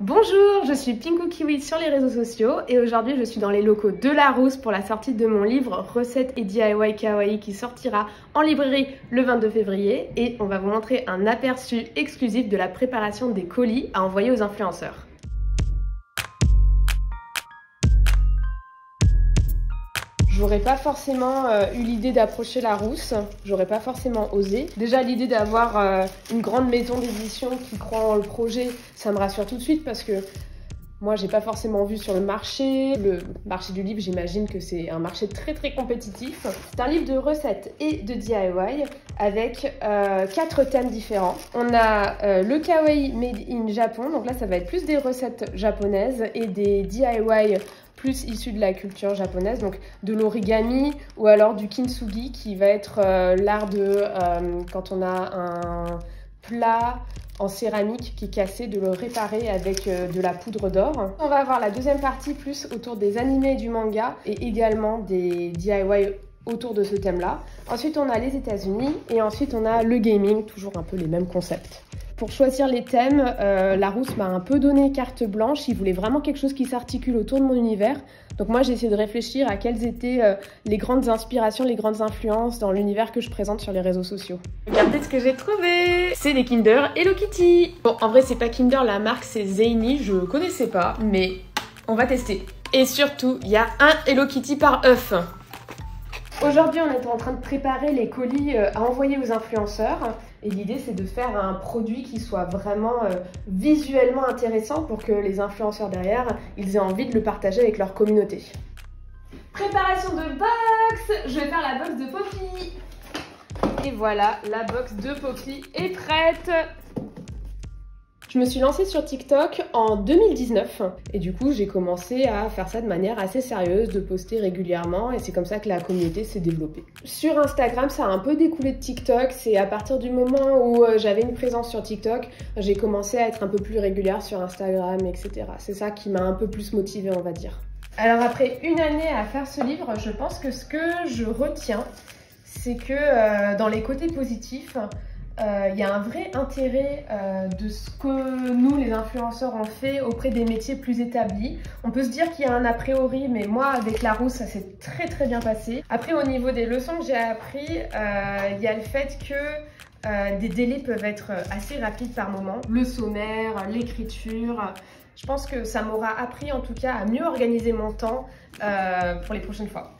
Bonjour, je suis Pinkou Kiwi sur les réseaux sociaux et aujourd'hui je suis dans les locaux de Larousse pour la sortie de mon livre Recettes et DIY Kawaii qui sortira en librairie le 22 février et on va vous montrer un aperçu exclusif de la préparation des colis à envoyer aux influenceurs. J'aurais pas forcément eu l'idée d'approcher Larousse, j'aurais pas forcément osé. Déjà l'idée d'avoir une grande maison d'édition qui croit en le projet, ça me rassure tout de suite parce que moi j'ai pas forcément vu sur le marché. Le marché du livre, j'imagine que c'est un marché très compétitif. C'est un livre de recettes et de DIY avec 4 thèmes différents. On a le Kawaii Made in Japon, donc là ça va être plus des recettes japonaises et des DIY plus issus de la culture japonaise, donc de l'origami ou alors du kintsugi qui va être l'art de, quand on a un plat en céramique qui est cassé, de le réparer avec de la poudre d'or. On va avoir la deuxième partie plus autour des animés et du manga et également des DIY autour de ce thème-là. Ensuite, on a les États-Unis et ensuite on a le gaming, toujours un peu les mêmes concepts. Pour choisir les thèmes, Larousse m'a un peu donné carte blanche. Il voulait vraiment quelque chose qui s'articule autour de mon univers. Donc moi, j'ai essayé de réfléchir à quelles étaient les grandes inspirations, les grandes influences dans l'univers que je présente sur les réseaux sociaux. Regardez ce que j'ai trouvé! C'est des Kinder Hello Kitty! Bon, en vrai, c'est pas Kinder, la marque, c'est Zany. Je connaissais pas, mais on va tester. Et surtout, il y a un Hello Kitty par œuf. Aujourd'hui, on est en train de préparer les colis à envoyer aux influenceurs. Et l'idée, c'est de faire un produit qui soit vraiment visuellement intéressant pour que les influenceurs derrière, ils aient envie de le partager avec leur communauté. Préparation de box! Je vais faire la box de Poppy. Et voilà, la box de Poppy est prête! Je me suis lancée sur TikTok en 2019 et du coup j'ai commencé à faire ça de manière assez sérieuse, de poster régulièrement et c'est comme ça que la communauté s'est développée. Sur Instagram, ça a un peu découlé de TikTok, c'est à partir du moment où j'avais une présence sur TikTok, j'ai commencé à être un peu plus régulière sur Instagram, etc. C'est ça qui m'a un peu plus motivée, on va dire. Alors après une année à faire ce livre, je pense que ce que je retiens, c'est que dans les côtés positifs, il y a un vrai intérêt de ce que nous, les influenceurs, on fait auprès des métiers plus établis. On peut se dire qu'il y a un a priori, mais moi, avec Larousse, ça s'est très bien passé. Après, au niveau des leçons que j'ai appris, il y a le fait que des délais peuvent être assez rapides par moment. Le sommaire, l'écriture, je pense que ça m'aura appris en tout cas à mieux organiser mon temps pour les prochaines fois.